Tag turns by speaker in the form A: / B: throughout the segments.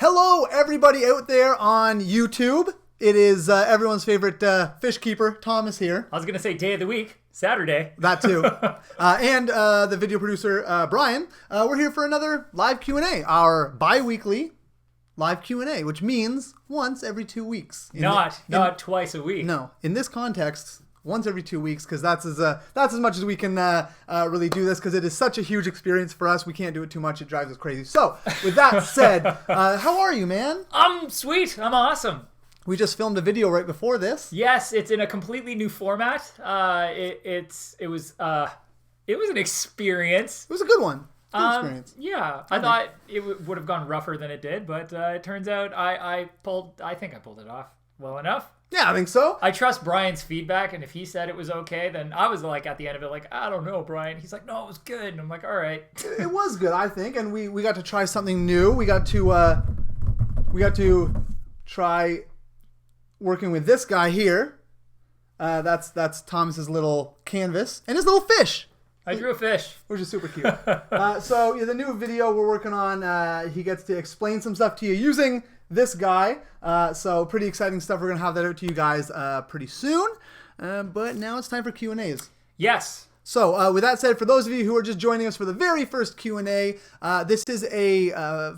A: Hello, everybody out there on YouTube. It is everyone's favorite fish keeper, Thomas here.
B: I was going to say day of the week, Saturday.
A: That too. And the video producer, Brian. We're here for another live Q&A, our bi-weekly live Q&A, which means once every 2 weeks.
B: Not twice a week.
A: No, in this context, once every 2 weeks, because that's as much as we can really do this, because it is such a huge experience for us. We can't do it too much. It drives us crazy. So, with that said, how are you, man?
B: I'm sweet. I'm awesome.
A: We just filmed a video right before this.
B: Yes, it's in a completely new format. It was an experience.
A: It was a good one. Good experience.
B: Yeah, I thought it would have gone rougher than it did, but it turns out I think I pulled it off well enough.
A: Yeah, I think so.
B: I trust Brian's feedback, and if he said it was okay, then I was like at the end of it, like, I don't know, Brian. He's like, no, it was good, and I'm like, all right.
A: It was good, I think, and we got to try something new. We got to try working with this guy here. That's Thomas's little canvas and his little fish.
B: I drew a fish,
A: which is super cute. So the new video we're working on, he gets to explain some stuff to you using this guy. So pretty exciting stuff. We're gonna have that out to you guys pretty soon. But now it's time for Q&As.
B: Yes.
A: So with that said, for those of you who are just joining us for the very first Q&A, this is a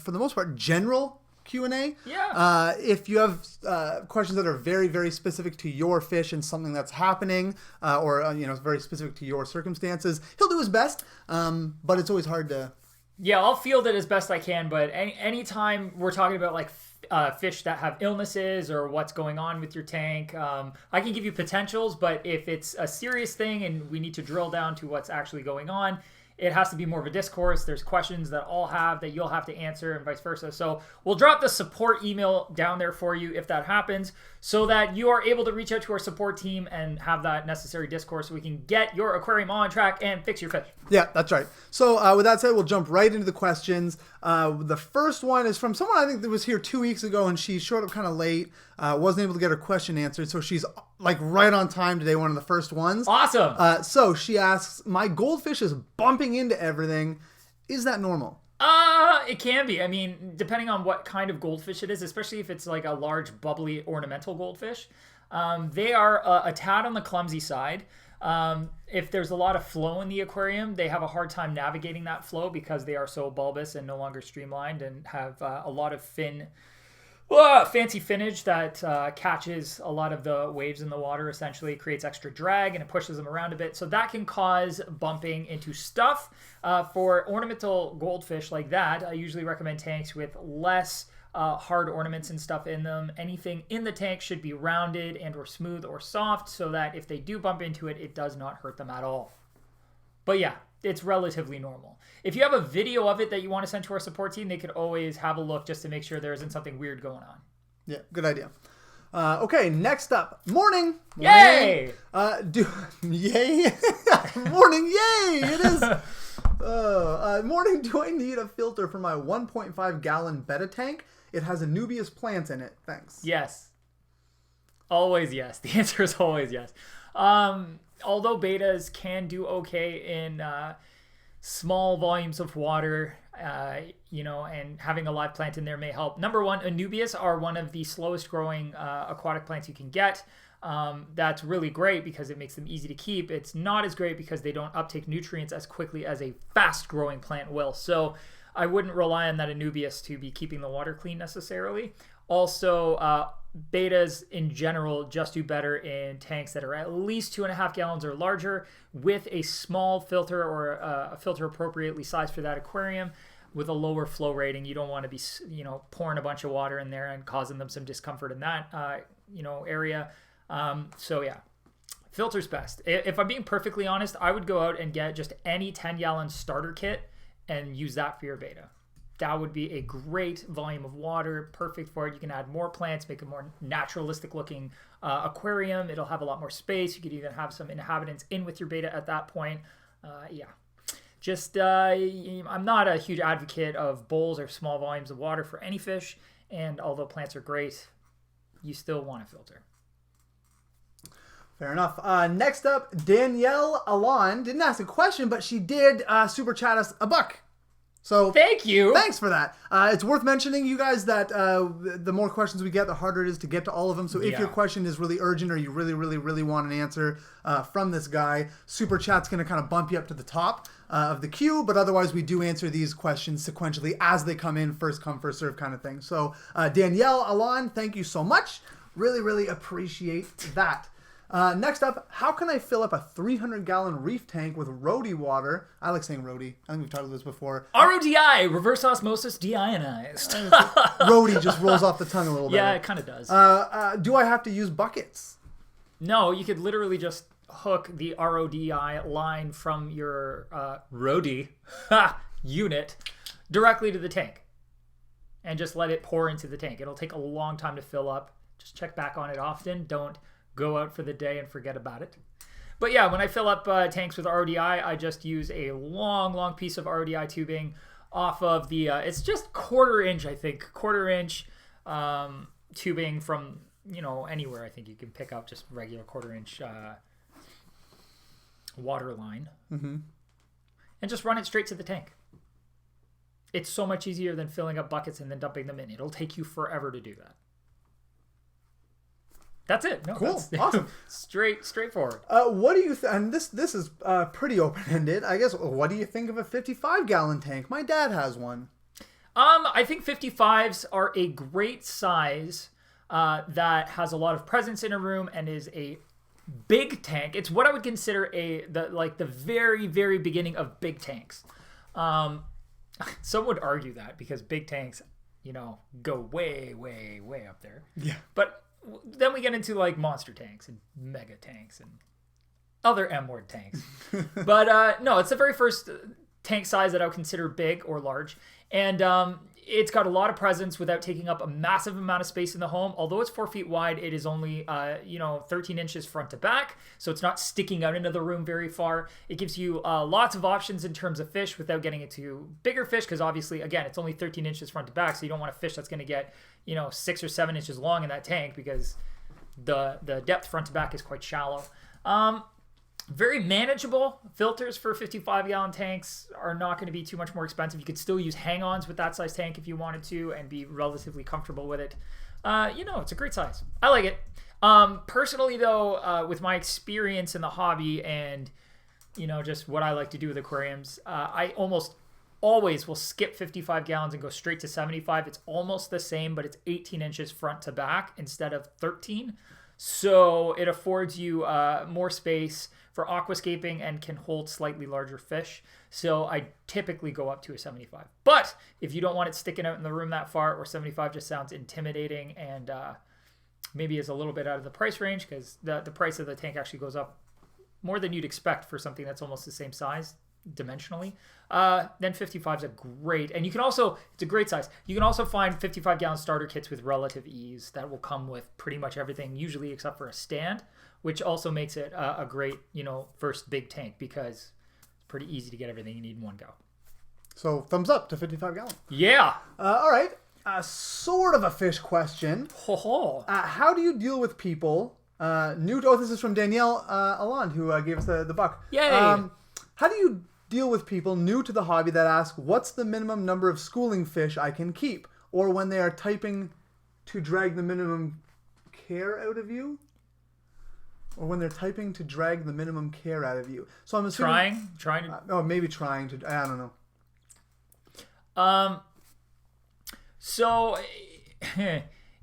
A: for the most part general Q&A.
B: Yeah.
A: If you have questions that are very, very specific to your fish and something that's happening, or very specific to your circumstances, he'll do his best. But it's always hard to.
B: Yeah, I'll field it as best I can. But anytime we're talking about like fish that have illnesses or what's going on with your tank, I can give you potentials. But if it's a serious thing and we need to drill down to what's actually going on, it has to be more of a discourse. There's questions that I'll have that you'll have to answer and vice versa. So we'll drop the support email down there for you if that happens, so that you are able to reach out to our support team and have that necessary discourse so we can get your aquarium on track and fix your fish.
A: Yeah, that's right. So with that said, we'll jump right into the questions. The first one is from someone I think that was here 2 weeks ago, and she showed up kind of late. Wasn't able to get her question answered, so she's like right on time today, one of the first ones.
B: Awesome.
A: So she asks, my goldfish is bumping into everything. Is that normal?
B: It can be. I mean, depending on what kind of goldfish it is, especially if it's like a large, bubbly, ornamental goldfish, they are a tad on the clumsy side. If there's a lot of flow in the aquarium, they have a hard time navigating that flow because they are so bulbous and no longer streamlined and have a lot of fancy finnage that catches a lot of the waves in the water. Essentially creates extra drag and it pushes them around a bit, so that can cause bumping into stuff. For ornamental goldfish like that, I usually recommend tanks with less hard ornaments and stuff in them. Anything in the tank should be rounded and or smooth or soft, so that if they do bump into it, it does not hurt them at all. But yeah, it's relatively normal. If you have a video of it that you want to send to our support team, they could always have a look just to make sure there isn't something weird going on.
A: Yeah, good idea. Okay, next up. Morning!
B: Yay!
A: Yay! Morning, yay! It is. Morning, do I need a filter for my 1.5 gallon Betta tank? It has Anubias plants in it. Thanks.
B: Yes. Always yes. The answer is always yes. Although betas can do okay in small volumes of water, and having a live plant in there may help. Number one, Anubias are one of the slowest growing aquatic plants you can get. That's really great because it makes them easy to keep. It's not as great because they don't uptake nutrients as quickly as a fast growing plant will. So I wouldn't rely on that Anubias to be keeping the water clean necessarily. Also, betas in general just do better in tanks that are at least 2.5 gallons or larger with a small filter or a filter appropriately sized for that aquarium with a lower flow rating. You don't want to be, pouring a bunch of water in there and causing them some discomfort in that, area. So yeah, filter's best. If I'm being perfectly honest, I would go out and get just any 10-gallon starter kit and use that for your Betta. That would be a great volume of water, perfect for it. You can add more plants, make a more naturalistic looking aquarium. It'll have a lot more space. You could even have some inhabitants in with your Betta at that point. Yeah. Just, I'm not a huge advocate of bowls or small volumes of water for any fish. And although plants are great, you still want a filter.
A: Fair enough. Next up, Danielle Alon didn't ask a question, but she did super chat us $1. So
B: thank you.
A: Thanks for that. It's worth mentioning, you guys, that the more questions we get, the harder it is to get to all of them. So if your question is really urgent or you really want an answer from this guy, Super Chat's going to kind of bump you up to the top of the queue. But otherwise, we do answer these questions sequentially as they come in, first come, first serve kind of thing. So Danielle, Alon, thank you so much. Really appreciate that. Next up, how can I fill up a 300-gallon reef tank with roadie water? I like saying roadie. I think we've talked about this before.
B: RODI, reverse osmosis deionized.
A: Roadie just rolls off the tongue a little bit.
B: Yeah, it kind of does.
A: Do I have to use buckets?
B: No, you could literally just hook the RODI line from your roadie unit directly to the tank and just let it pour into the tank. It'll take a long time to fill up. Just check back on it often. Don't go out for the day and forget about it. But yeah, when I fill up tanks with RODI, I just use a long piece of RODI tubing off of the, it's just quarter-inch, I think, quarter-inch tubing from, anywhere. I think you can pick up just regular quarter-inch water line. Mm-hmm. And just run it straight to the tank. It's so much easier than filling up buckets and then dumping them in. It'll take you forever to do that. That's it. No,
A: cool. Awesome.
B: Straightforward.
A: What do you and this is pretty open-ended. I guess, what do you think of a 55-gallon tank? My dad has one.
B: I think 55s are a great size that has a lot of presence in a room and is a big tank. It's what I would consider the very beginning of big tanks. Some would argue that because big tanks, go way up there.
A: Yeah.
B: But then we get into like monster tanks and mega tanks and other M-word tanks. But no, it's the very first tank size that I would consider big or large. And it's got a lot of presence without taking up a massive amount of space in the home. Although it's 4 feet wide, it is only 13 inches front to back, so it's not sticking out into the room very far. It gives you lots of options in terms of fish without getting into bigger fish, because obviously, again, it's only 13 inches front to back, so you don't want a fish that's going to get 6 or 7 inches long in that tank, because the depth front to back is quite shallow. Very manageable. Filters for 55-gallon tanks are not going to be too much more expensive. You could still use hang-ons with that size tank if you wanted to and be relatively comfortable with it. It's a great size. I like it. Personally, though, with my experience in the hobby and, just what I like to do with aquariums, I almost always will skip 55 gallons and go straight to 75. It's almost the same, but it's 18 inches front to back instead of 13. So it affords you more space for aquascaping and can hold slightly larger fish. So I typically go up to a 75. But if you don't want it sticking out in the room that far, or 75 just sounds intimidating and maybe is a little bit out of the price range, because the price of the tank actually goes up more than you'd expect for something that's almost the same size dimensionally, then 55 is a great, and you can also, it's a great size. You can also find 55-gallon starter kits with relative ease that will come with pretty much everything, usually except for a stand, which also makes it a great, first big tank, because it's pretty easy to get everything you need in one go. So thumbs up to 55 gallon. Yeah. All right. Sort of a fish question. How do you deal with people this is from Danielle Alon, who gave us the buck. Yay. How do you deal with people new to the hobby that ask, what's the minimum number of schooling fish I can keep? Or when they are typing to drag the minimum care out of you? Or when they're typing to drag the minimum care out of you. So I'm assuming... Trying to... maybe trying to... I don't know. So...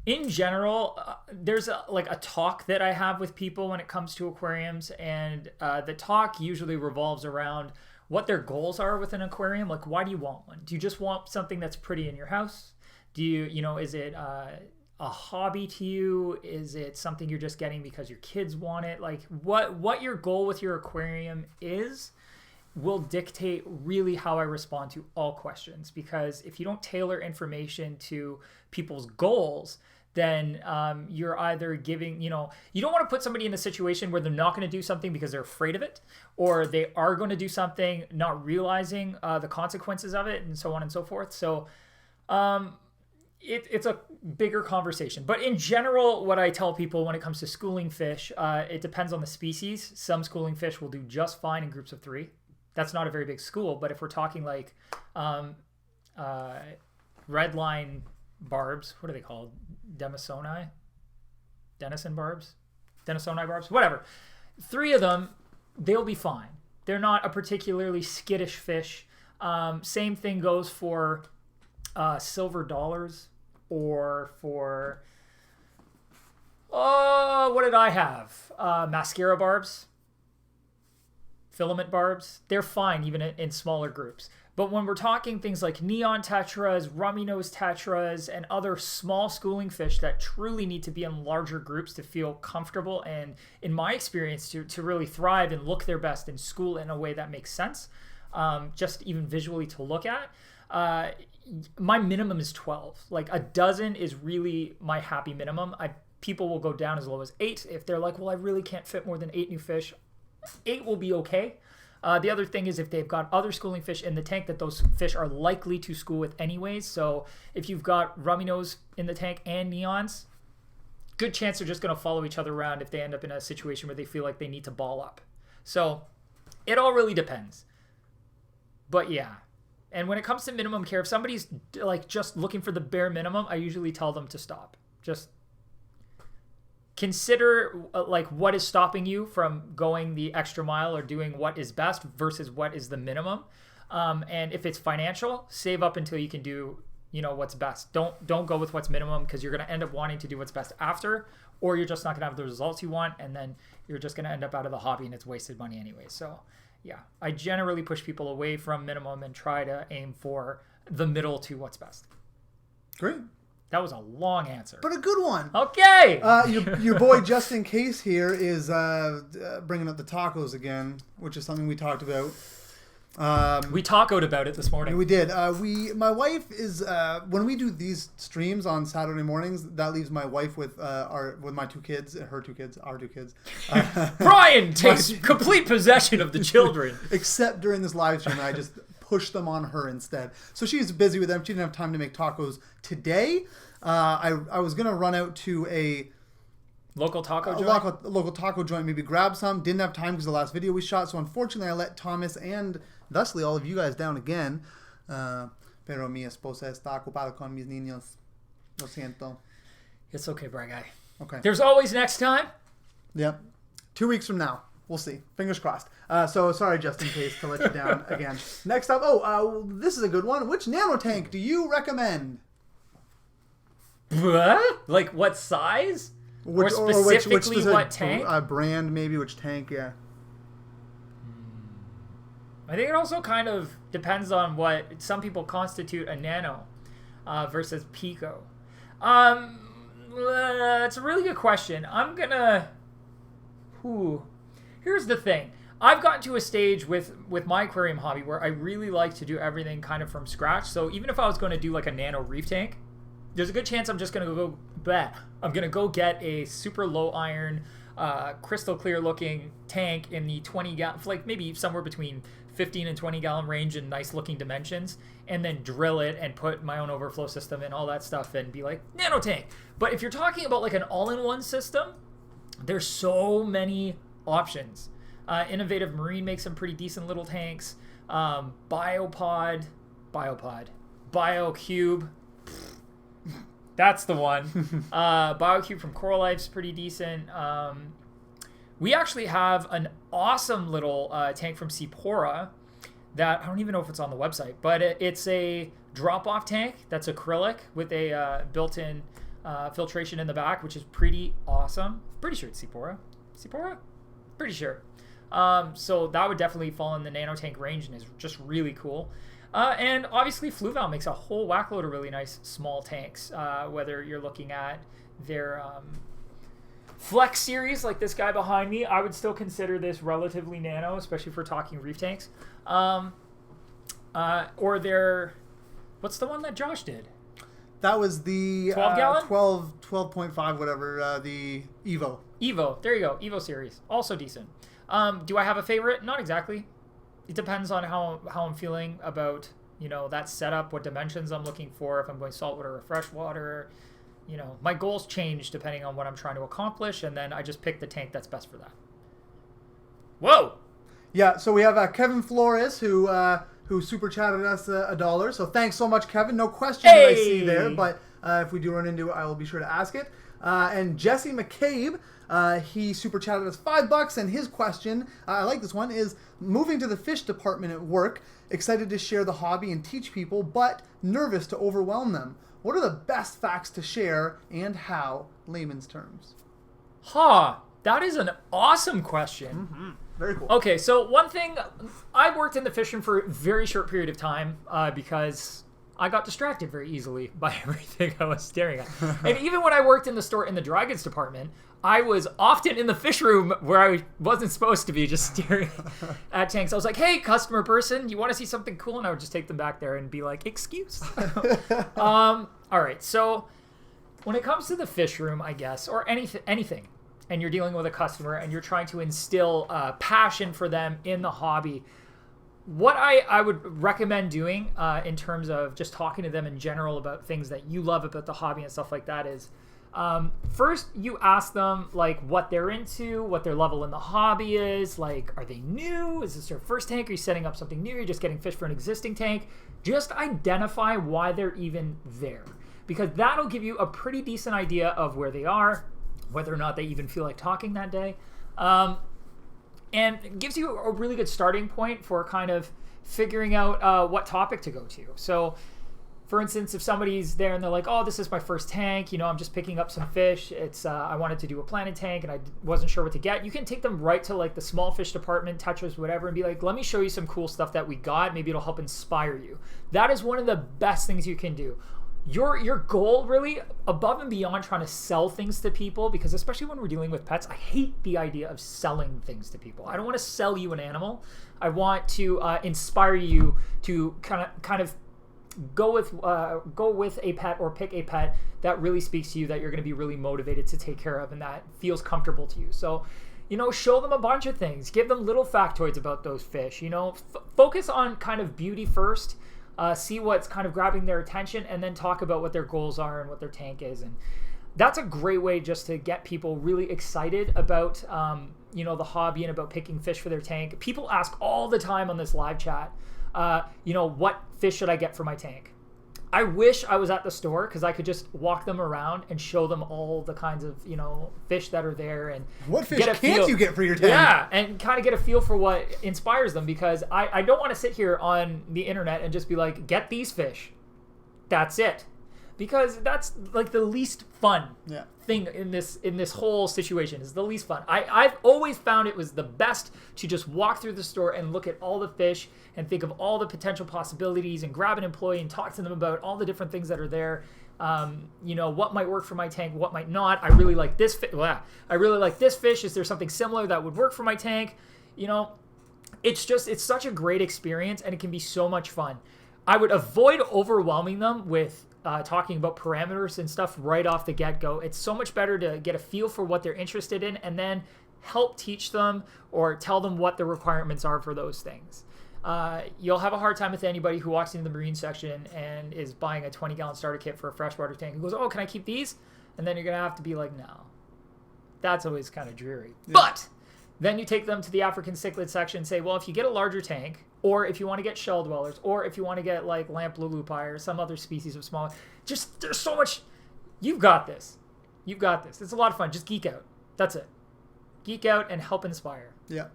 B: In general, there's a talk that I have with people when it comes to aquariums, and the talk usually revolves around what their goals are with an aquarium. Like, why do you want one? Do you just want something that's pretty in your house? Do you, is it a hobby to you? Is it something you're just getting because your kids want it? Like, what your goal with your aquarium is will dictate really how I respond to all questions, because if you don't tailor information to people's goals, then you're either giving, you don't want to put somebody in a situation where they're not going to do something because they're afraid of it, or they are going to do something not realizing the consequences of it, and so on and so forth. So it's a bigger conversation. But in general, what I tell people when it comes to schooling fish, it depends on the species. Some schooling fish will do just fine in groups of 3. That's not a very big school, but if we're talking like red line barbs. What are they called? Denisoni barbs? Denisoni barbs? Whatever. 3 of them, they'll be fine. They're not a particularly skittish fish. Same thing goes for silver dollars or for, what did I have? Mascara barbs, filament barbs. They're fine even in smaller groups. But when we're talking things like neon tetras, rummy nose tetras, and other small schooling fish that truly need to be in larger groups to feel comfortable and, in my experience, to really thrive and look their best and school in a way that makes sense, just even visually to look at, my minimum is 12. Like a dozen is really my happy minimum. People will go down as low as 8 if they're like, well, I really can't fit more than 8 new fish. 8 will be okay. The other thing is if they've got other schooling fish in the tank that those fish are likely to school with anyways. So if you've got rummy nose in the tank and neons, good chance they're just going to follow each other around if they end up in a situation where they feel like they need to ball up. So it all really depends. But yeah. And when it comes to minimum care, if somebody's like just looking for the bare minimum, I usually tell them to stop. Just consider like what is stopping you from going the extra mile or doing what is best versus what is the minimum. And if it's financial, save up until you can do, what's best. Don't go with what's minimum because you're going to end up wanting to do what's best after, or you're just not going to have the results you want. And then you're just going to end up out of the hobby and it's wasted money anyway. So yeah, I generally push people away from minimum and try to aim for the middle to what's best.
A: Great.
B: That was a long answer.
A: But a good one.
B: Okay.
A: Your boy, just in case here, is bringing up the tacos again, which is something we talked about.
B: We tacoed about it this morning.
A: We did. My wife is, when we do these streams on Saturday mornings, that leaves my wife with my 2 kids, our 2 kids.
B: Brian takes complete possession of the children.
A: Except during this live stream, I just push them on her instead. So she's busy with them. She didn't have time to make tacos today. I was going to run out to a
B: local taco joint?
A: Local taco joint, maybe grab some. Didn't have time because the last video we shot. So unfortunately, I let Thomas and thusly all of you guys down again. Pero mi esposa está ocupada con mis niños. Lo siento.
B: It's okay, Bry Guy.
A: Okay.
B: There's always next time.
A: Yep. 2 weeks from now. We'll see. Fingers crossed. So sorry, just in case, to let you down again. Next up, this is a good one. Which nano tank do you recommend?
B: What? Like what size? Or specifically what tank?
A: Brand, maybe, which tank, yeah.
B: I think it also kind of depends on what some people constitute a nano versus pico. It's a really good question. I'm gonna... Here's the thing. I've gotten to a stage with my aquarium hobby where I really like to do everything kind of from scratch. So even if I was going to do like a nano reef tank, there's a good chance I'm just going to go get a super low iron, crystal clear looking tank in the 20 gallon, like maybe somewhere between 15 and 20 gallon range in nice looking dimensions, and then drill it and put my own overflow system and all that stuff and be like, nano tank. But if you're talking about like an all-in-one system, there's so many options. Innovative Marine makes some pretty decent little tanks. BioCube, that's the one. BioCube from Coral Life's pretty decent. We actually have an awesome little tank from Seapora that I don't even know if it's on the website, but it's a drop-off tank that's acrylic with a built-in filtration in the back, which is pretty awesome. Pretty sure it's Seapora. Pretty sure. So that would definitely fall in the nano tank range and is just really cool. And obviously Fluval makes a whole whackload of really nice small tanks, whether you're looking at their Flex series like this guy behind me. I would still consider this relatively nano, especially if we're talking reef tanks. Or their, what's the one that Josh did?
A: That was the
B: 12 gallon?
A: 12.5, whatever, the Evo.
B: There you go. Evo series. Also decent. Do I have a favorite? Not exactly. It depends on how I'm feeling about, that setup, what dimensions I'm looking for, if I'm going saltwater or freshwater. My goals change depending on what I'm trying to accomplish, and then I just pick the tank that's best for that. Whoa!
A: Yeah, so we have Kevin Flores, who who super chatted us $1. So thanks so much, Kevin. No question that I see there, but if we do run into it, I will be sure to ask it. And Jesse McCabe, he super chatted us $5, and his question, I like this one, is moving to the fish department at work, excited to share the hobby and teach people, but nervous to overwhelm them. What are the best facts to share and how? Layman's terms.
B: That is an awesome question.
A: Mm-hmm. Very cool.
B: Okay, so one thing, I worked in the fish room for a very short period of time because I got distracted very easily by everything I was staring at. And even when I worked in the store in the dry goods department, I was often in the fish room where I wasn't supposed to be, just staring at tanks. I was like, hey, customer person, you want to see something cool? And I would just take them back there and be like, excuse. All right, so when it comes to the fish room, I guess, or anything, and you're dealing with a customer and you're trying to instill passion for them in the hobby, what I would recommend doing in terms of just talking to them in general about things that you love about the hobby and stuff like that is, first you ask them like what they're into, what their level in the hobby is, like are they new, is this their first tank, are you setting up something new, you're just getting fish for an existing tank. Just identify why they're even there, because that'll give you a pretty decent idea of where they are, whether or not they even feel like talking that day. And it gives you a really good starting point for kind of figuring out what topic to go to. So, for instance, if somebody's there and they're like, oh, this is my first tank, I'm just picking up some fish. It's I wanted to do a planted tank and I wasn't sure what to get. You can take them right to like the small fish department, touchers, whatever, and be like, let me show you some cool stuff that we got. Maybe it'll help inspire you. That is one of the best things you can do. Your goal really, above and beyond trying to sell things to people, because especially when we're dealing with pets, I hate the idea of selling things to people. I don't want to sell you an animal. I want to inspire you to kind of go with a pet or pick a pet that really speaks to you, that you're going to be really motivated to take care of and that feels comfortable to you. So, show them a bunch of things. Give them little factoids about those fish. Focus on kind of beauty first. See what's kind of grabbing their attention, and then talk about what their goals are and what their tank is. And that's a great way just to get people really excited about, the hobby and about picking fish for their tank. People ask all the time on this live chat, what fish should I get for my tank? I wish I was at the store because I could just walk them around and show them all the kinds of, fish that are there. And
A: what fish can't you get for your tank?
B: Yeah, and kind of get a feel for what inspires them, because I don't want to sit here on the internet and just be like, get these fish. That's it. Because that's like the least fun thing in this whole situation, is the least fun. I've always found it was the best to just walk through the store and look at all the fish and think of all the potential possibilities and grab an employee and talk to them about all the different things that are there. What might work for my tank, what might not. I really like this fish. I really like this fish. Is there something similar that would work for my tank? It's such a great experience, and it can be so much fun. I would avoid overwhelming them with talking about parameters and stuff right off the get-go. It's so much better to get a feel for what they're interested in and then help teach them or tell them what the requirements are for those things. You'll have a hard time with anybody who walks into the marine section and is buying a 20-gallon starter kit for a freshwater tank and goes, oh, can I keep these? And then you're going to have to be like, no. That's always kind of dreary. Yeah. But then you take them to the African cichlid section and say, well, if you get a larger tank, or if you want to get shell dwellers, or if you want to get like lamp lulupi or some other species of small, there's so much. You've got this. It's a lot of fun. Just geek out. That's it. Geek out and help inspire.
A: Yeah.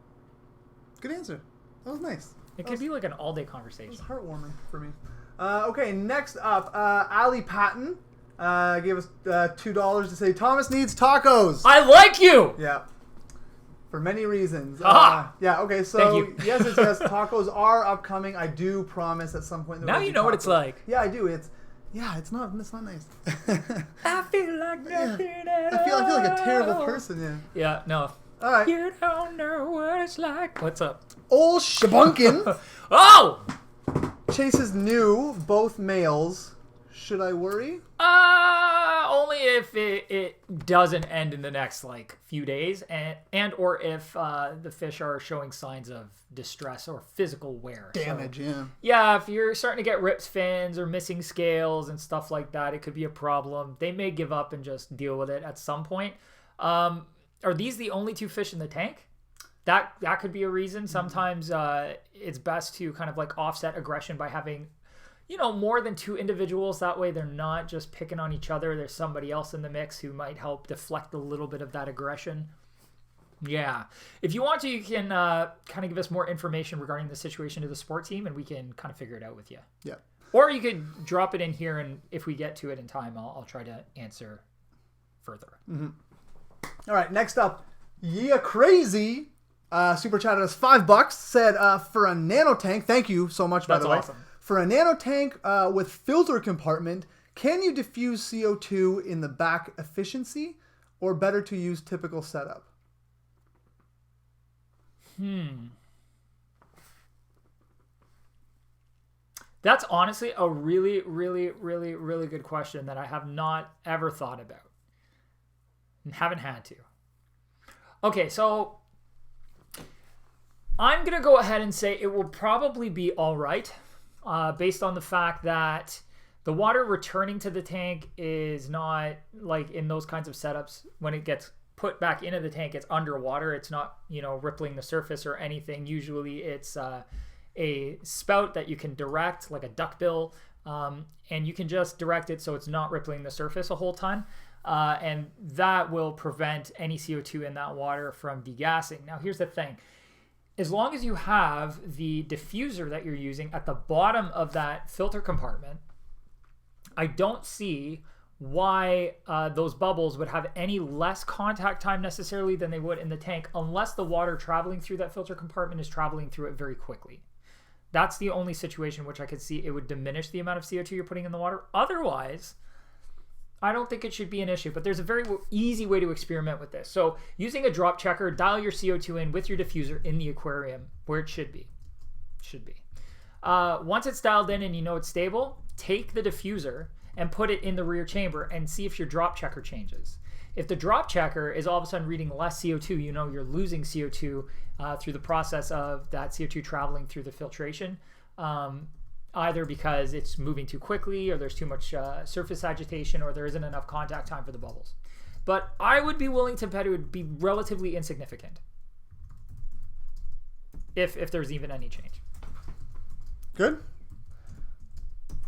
A: Good answer. That was nice.
B: It could be like an all-day conversation.
A: It was heartwarming for me. Okay, next up, Ali Patton gave us $2 to say Thomas needs tacos.
B: I like you.
A: Yeah. For many reasons.
B: Ah!
A: Yeah, okay, so yes, tacos are upcoming. I do promise at some point.
B: Now you know what it's like.
A: Yeah, I do. It's not nice.
B: I feel like nothing at all.
A: I feel like a terrible person, yeah.
B: Yeah, no.
A: All right.
B: You don't know what it's like. What's up?
A: Old Shabunkin.
B: Oh!
A: Chases new, both males. Should I worry?
B: Only if it doesn't end in the next few days, and or if the fish are showing signs of distress or physical wear.
A: Damage, yeah.
B: Yeah, if you're starting to get ripped fins or missing scales and stuff like that, it could be a problem. They may give up and just deal with it at some point. Are these the only two fish in the tank? that could be a reason. Sometimes it's best to kind of like offset aggression by having, more than 2 individuals. That way they're not just picking on each other. There's somebody else in the mix who might help deflect a little bit of that aggression. Yeah. If you want to, you can kind of give us more information regarding the situation to the support team, and we can kind of figure it out with you.
A: Yeah.
B: Or you could drop it in here, and if we get to it in time, I'll try to answer further.
A: Mm-hmm. All right, next up, Yeah Crazy super chatted us $5, said for a nano tank, thank you so much, by the way.
B: That's awesome.
A: For a nano tank with filter compartment, can you diffuse CO2 in the back efficiency, or better to use typical setup?
B: That's honestly a really, really, really, really good question that I have not ever thought about and haven't had to. Okay, so I'm going to go ahead and say it will probably be all right, based on the fact that the water returning to the tank is not like in those kinds of setups. When it gets put back into the tank, it's underwater. It's not, rippling the surface or anything. Usually it's a spout that you can direct, like a duckbill, and you can just direct it so it's not rippling the surface a whole ton. And that will prevent any CO2 in that water from degassing. Now, here's the thing. As long as you have the diffuser that you're using at the bottom of that filter compartment, I don't see why those bubbles would have any less contact time necessarily than they would in the tank, unless the water traveling through that filter compartment is traveling through it very quickly. That's the only situation which I could see it would diminish the amount of CO2 you're putting in the water. Otherwise, I don't think it should be an issue, but there's a very easy way to experiment with this. So using a drop checker, dial your CO2 in with your diffuser in the aquarium where it should be. Once it's dialed in and you know it's stable, take the diffuser and put it in the rear chamber and see if your drop checker changes. If the drop checker is all of a sudden reading less CO2, you're losing CO2 through the process of that CO2 traveling through the filtration, either because it's moving too quickly or there's too much surface agitation or there isn't enough contact time for the bubbles. But I would be willing to bet it would be relatively insignificant if there's even any change.
A: Good.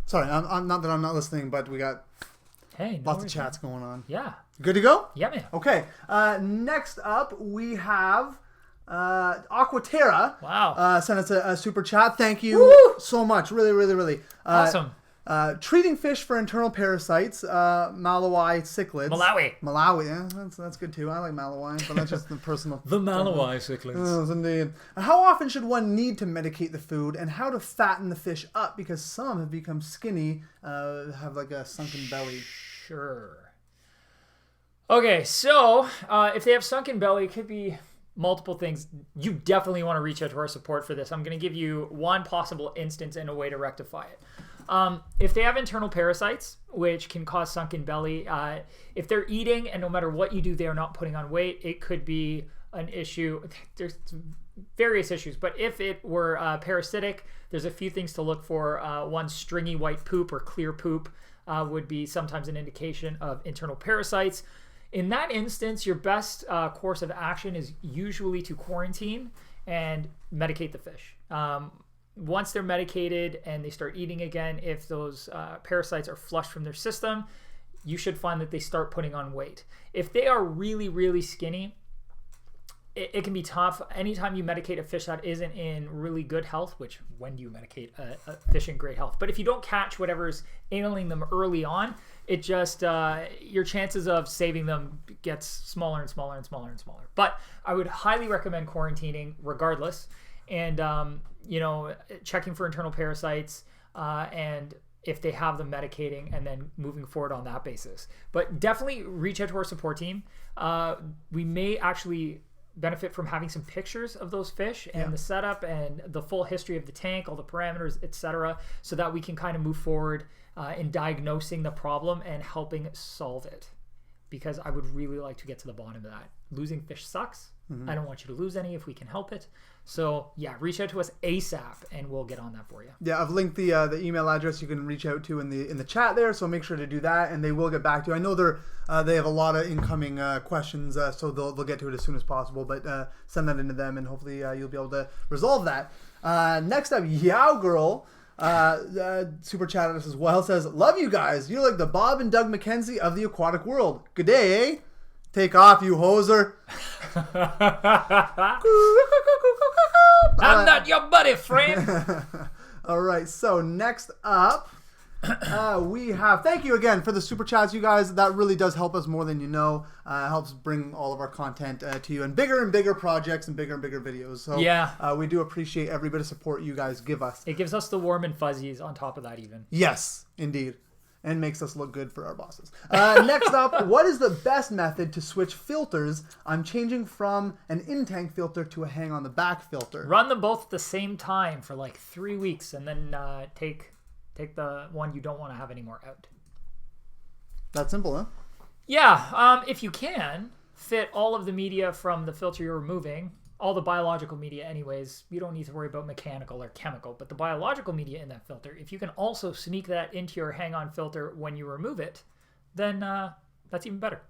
A: Sorry, I'm not that I'm not listening, but we got lots of chats going on.
B: Yeah.
A: Good to go?
B: Yeah, man.
A: Okay. Next up, we have Aquaterra.
B: Wow.
A: Sent us a super chat. Thank you so much. Really, really, really.
B: Awesome.
A: Treating fish for internal parasites, Malawi cichlids. Malawi, yeah, that's good too. I like Malawi, but that's just the personal.
B: The Malawi cichlids.
A: Yes, indeed. How often should one need to medicate the food, and how to fatten the fish up? Because some have become skinny, have like a sunken belly.
B: Sure. Okay, so if they have sunken belly, it could be multiple things. You definitely want to reach out to our support for this. I'm going to give you one possible instance and a way to rectify it. If they have internal parasites, which can cause sunken belly, if they're eating and no matter what you do, they're not putting on weight, it could be an issue. There's various issues, but if it were parasitic, there's a few things to look for. One, stringy white poop or clear poop would be sometimes an indication of internal parasites. In that instance, your best course of action is usually to quarantine and medicate the fish. Once they're medicated and they start eating again, if those parasites are flushed from their system, you should find that they start putting on weight. If they are really, really skinny, it can be tough. Anytime you medicate a fish that isn't in really good health, which when do you medicate a fish in great health? But if you don't catch whatever's ailing them early on, it just, your chances of saving them gets smaller and smaller and smaller and smaller. But I would highly recommend quarantining regardless. And, checking for internal parasites and if they have them medicating and then moving forward on that basis. But definitely reach out to our support team. We may actually benefit from having some pictures of those fish and the setup and the full history of the tank, all the parameters, etc., so that we can kind of move forward in diagnosing the problem and helping solve it. Because I would really like to get to the bottom of that. Losing fish sucks. I don't want you to lose any if we can help it. So yeah, reach out to us ASAP and we'll get on that for you.
A: Yeah, I've linked the email address you can reach out to in the chat there, so make sure to do that, and they will get back to you. I know they have a lot of incoming questions, so they'll get to it as soon as possible, but send that into them, and hopefully you'll be able to resolve that. Next up, Yow Girl super chatted us as well, says, love you guys. You're like the Bob and Doug McKenzie of the aquatic world. Good day, eh? Take off, you hoser.
B: I'm not your buddy, friend.
A: All right, so next up, we have, thank you again for the super chats, you guys. That really does help us more than you know. Helps bring all of our content to you, and bigger projects and bigger videos. So
B: yeah,
A: we do appreciate every bit of support you guys give us.
B: It gives us the warm and fuzzies on top of that even.
A: Yes, indeed. And makes us look good for our bosses. Next up, what is the best method to switch filters? I'm changing from an in-tank filter to a hang-on-the-back filter.
B: Run them both at the same time for like 3 weeks, and then take the one you don't want to have anymore out.
A: That simple, huh?
B: Yeah, if you can fit all of the media from the filter you're removing, all the biological media anyways, you don't need to worry about mechanical or chemical, but the biological media in that filter, if you can also sneak that into your hang-on filter when you remove it, then that's even better.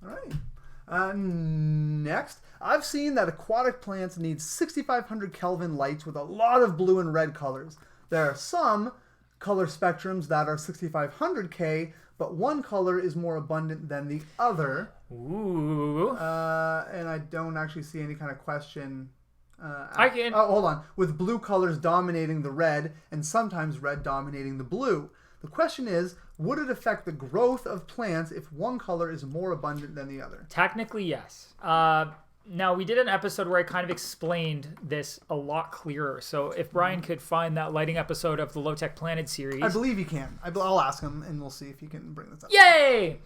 A: All right. Next, I've seen that aquatic plants need 6,500 Kelvin lights with a lot of blue and red colors. There are some color spectrums that are 6,500 K, but one color is more abundant than the other.
B: Ooh.
A: And I don't actually see any kind of question.
B: I can.
A: Oh, hold on. With blue colors dominating the red and sometimes red dominating the blue. The question is, would it affect the growth of plants if one color is more abundant than the other?
B: Technically, yes. Now, we did an episode where I kind of explained this a lot clearer. So if Brian could find that lighting episode of the Low Tech Planet series.
A: I believe he can. I'll ask him and we'll see if he can bring this up.
B: Yay!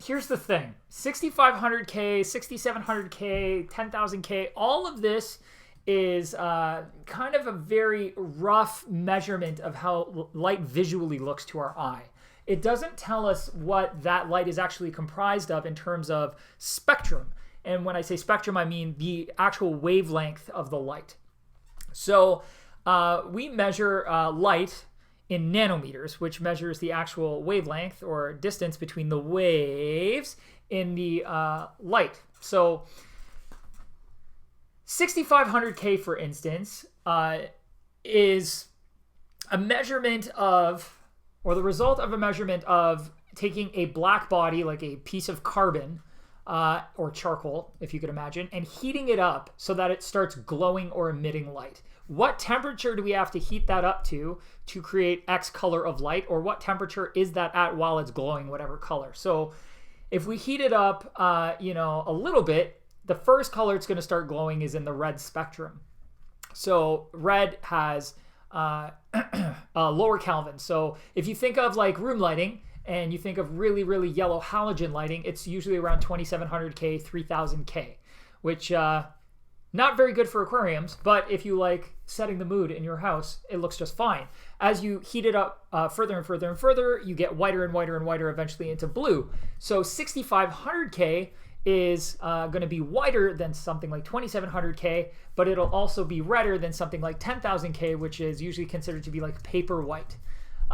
B: Here's the thing. 6,500K, 6,700K, 10,000K, all of this is kind of a very rough measurement of how light visually looks to our eye. It doesn't tell us what that light is actually comprised of in terms of spectrum. And when I say spectrum, I mean the actual wavelength of the light. So we measure light in nanometers, which measures the actual wavelength or distance between the waves in the light. So 6,500K, for instance, is a measurement of, or the result of a measurement of taking a black body, like a piece of carbon, or charcoal, if you could imagine, and heating it up so that it starts glowing or emitting light. What temperature do we have to heat that up to create X color of light, or what temperature is that at while it's glowing whatever color? So if we heat it up, a little bit, the first color it's going to start glowing is in the red spectrum. So red has lower Kelvin. So if you think of like room lighting, and you think of really, really yellow halogen lighting, it's usually around 2,700K, 3,000K, which not very good for aquariums, but if you like setting the mood in your house, it looks just fine. As you heat it up further and further and further, you get whiter and whiter and whiter, eventually into blue. So 6,500K is going to be whiter than something like 2,700K, but it'll also be redder than something like 10,000K, which is usually considered to be like paper white.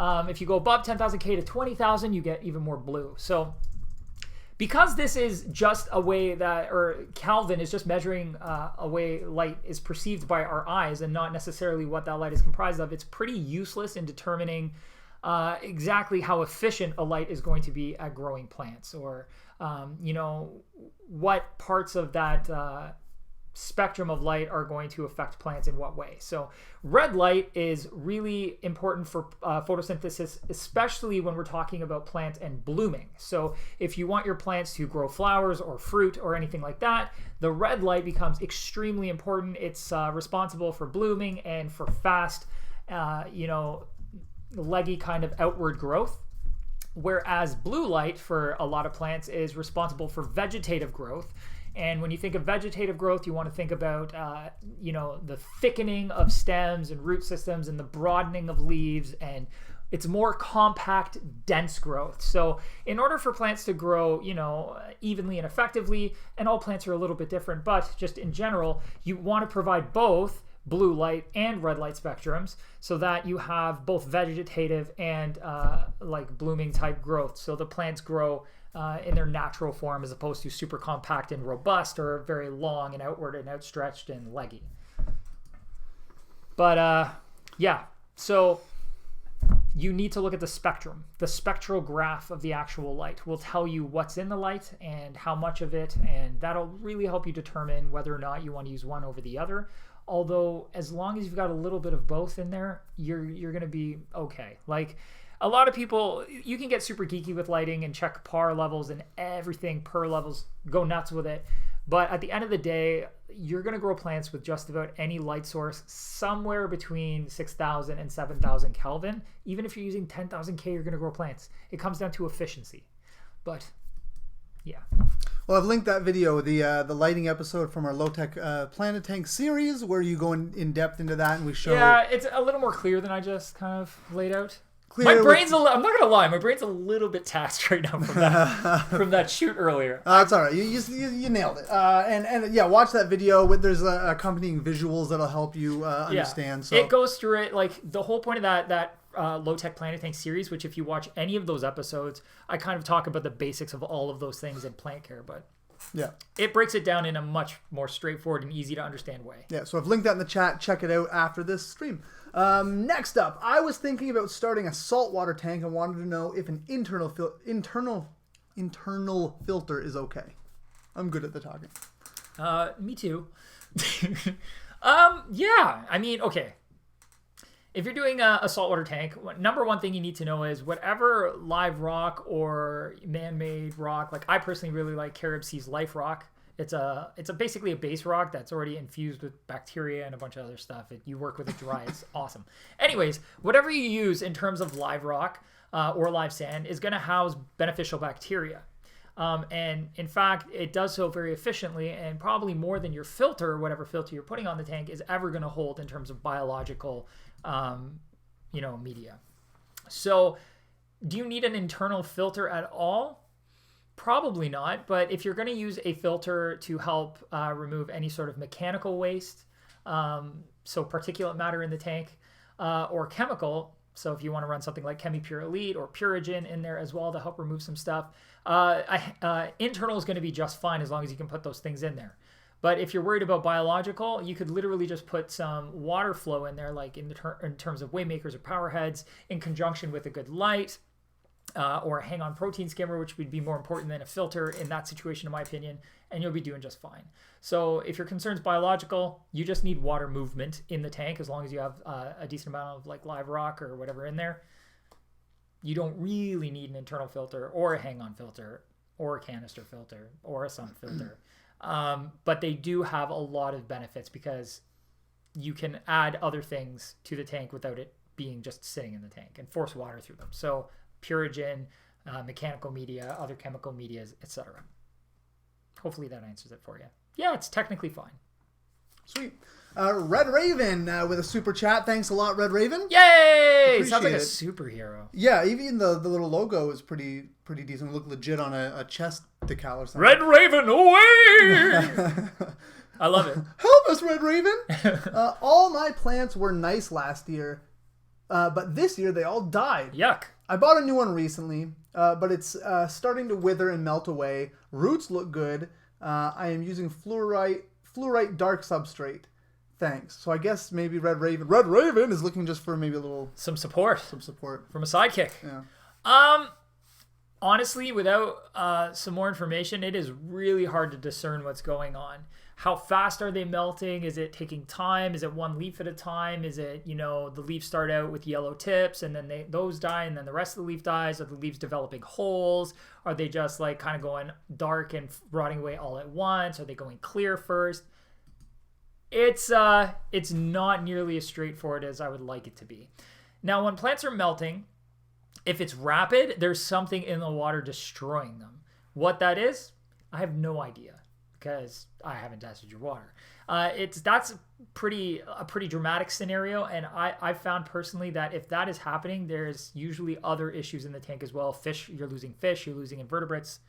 B: If you go above 10,000K to 20,000, you get even more blue. So because this is just a way that, or Kelvin is just measuring a way light is perceived by our eyes and not necessarily what that light is comprised of, it's pretty useless in determining exactly how efficient a light is going to be at growing plants, or, what parts of that spectrum of light are going to affect plants in what way. So red light is really important for photosynthesis, especially when we're talking about plants and blooming. So if you want your plants to grow flowers or fruit or anything like that, the red light becomes extremely important. It's responsible for blooming and for fast, leggy kind of outward growth. Whereas blue light for a lot of plants is responsible for vegetative growth. And when you think of vegetative growth, you want to think about, the thickening of stems and root systems and the broadening of leaves and It's more compact, dense growth. So in order for plants to grow, evenly and effectively, and all plants are a little bit different, but just in general, you want to provide both blue light and red light spectrums so that you have both vegetative and like blooming type growth. So the plants grow in their natural form as opposed to super compact and robust or very long and outward and outstretched and leggy. But yeah, so you need to look at the spectrum. The spectral graph of the actual light will tell you what's in the light and how much of it, and that'll really help you determine whether or not you want to use one over the other. Although, as long as you've got a little bit of both in there, you're going to be okay. Like, a lot of people, you can get super geeky with lighting and check par levels and everything, per levels, go nuts with it. But at the end of the day, you're going to grow plants with just about any light source somewhere between 6,000 and 7,000 Kelvin. Even if you're using 10,000 K, you're going to grow plants. It comes down to efficiency. But yeah.
A: Well, I've linked that video, the lighting episode from our low-tech planet tank series, where you go in depth into that, and we show...
B: Yeah, it's a little more clear than I just kind of laid out. My brain's I'm not gonna lie, my brain's a little bit taxed right now from that shoot earlier.
A: It's all right. You nailed it. And yeah, watch that video. There's accompanying visuals that'll help you understand. So
B: it goes through it. Like, the whole point of that low tech planet tank series, which if you watch any of those episodes, I kind of talk about the basics of all of those things in plant care, but
A: yeah,
B: it breaks it down in a much more straightforward and easy to understand way.
A: Yeah, so I've linked that in the chat. Check it out after this stream. Next up, I was thinking about starting a saltwater tank and wanted to know if an internal filter is okay. I'm good at the talking.
B: Me too. Yeah, I mean, okay. If you're doing a saltwater tank, number one thing you need to know is whatever live rock or man-made rock, like I personally really like Carib Sea's Life Rock. It's basically a base rock that's already infused with bacteria and a bunch of other stuff. You work with it dry. It's awesome. Anyways, whatever you use in terms of live rock or live sand is going to house beneficial bacteria. And in fact, it does so very efficiently, and probably more than your filter, whatever filter you're putting on the tank, is ever going to hold in terms of biological media. So do you need an internal filter at all? Probably not, but if you're going to use a filter to help remove any sort of mechanical waste, so particulate matter in the tank, or chemical, so if you want to run something like ChemiPure Elite or Purigen in there as well to help remove some stuff, internal is going to be just fine as long as you can put those things in there. But if you're worried about biological, you could literally just put some water flow in there, like in terms of waymakers or power heads, in conjunction with a good light, or a hang-on protein skimmer, which would be more important than a filter in that situation, in my opinion, and you'll be doing just fine. So if your concern's biological, you just need water movement in the tank as long as you have a decent amount of like live rock or whatever in there. You don't really need an internal filter or a hang-on filter or a canister filter or a sump filter. But they do have a lot of benefits because you can add other things to the tank without it being just sitting in the tank and force water through them. So Purigen, mechanical media, other chemical medias, etc. Hopefully that answers it for you. Yeah, it's technically fine.
A: Sweet. Red Raven with a super chat. Thanks a lot, Red Raven.
B: Yay! Sounds like a superhero.
A: Yeah, even the little logo is pretty decent. Look legit on a chest decal or something.
B: Red Raven, away! I love it.
A: Help us, Red Raven! All my plants were nice last year, but this year they all died.
B: Yuck.
A: I bought a new one recently, but it's starting to wither and melt away. Roots look good. I am using fluorite dark substrate. Thanks. So I guess maybe Red Raven is looking just for maybe a little...
B: Some support from a sidekick.
A: Yeah.
B: Honestly, without some more information, it is really hard to discern what's going on. How fast are they melting? Is it taking time? Is it one leaf at a time? Is it, the leaves start out with yellow tips and then those die and then the rest of the leaf dies? Are the leaves developing holes? Are they just like kind of going dark and rotting away all at once? Are they going clear first? It's not nearly as straightforward as I would like it to be. Now, when plants are melting, if it's rapid, there's something in the water destroying them. What that is, I have no idea. because I haven't tested your water. That's a pretty dramatic scenario, and I've found personally that if that is happening, there's usually other issues in the tank as well. You're losing invertebrates,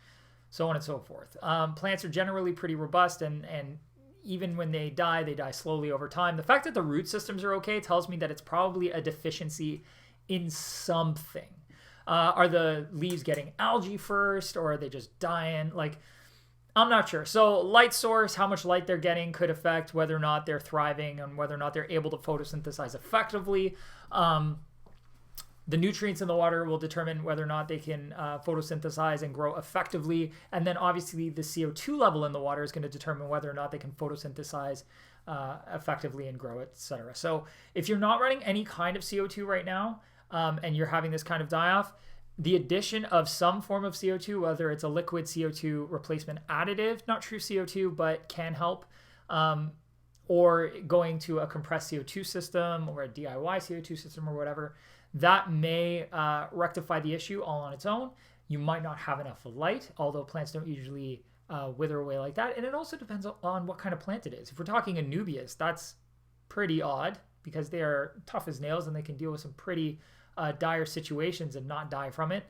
B: so on and so forth. Plants are generally pretty robust, and even when they die slowly over time. The fact that the root systems are okay tells me that it's probably a deficiency in something. Are the leaves getting algae first, or are they just dying? Like, I'm not sure. So light source, how much light they're getting could affect whether or not they're thriving and whether or not they're able to photosynthesize effectively. The nutrients in the water will determine whether or not they can photosynthesize and grow effectively. And then obviously the CO2 level in the water is going to determine whether or not they can photosynthesize effectively and grow, etc. So if you're not running any kind of CO2 right now, and you're having this kind of die-off, the addition of some form of CO2, whether it's a liquid CO2 replacement additive, not true CO2, but can help, or going to a compressed CO2 system or a DIY CO2 system or whatever, that may rectify the issue all on its own. You might not have enough light, although plants don't usually wither away like that. And it also depends on what kind of plant it is. If we're talking anubias, that's pretty odd because they are tough as nails and they can deal with some pretty dire situations and not die from it.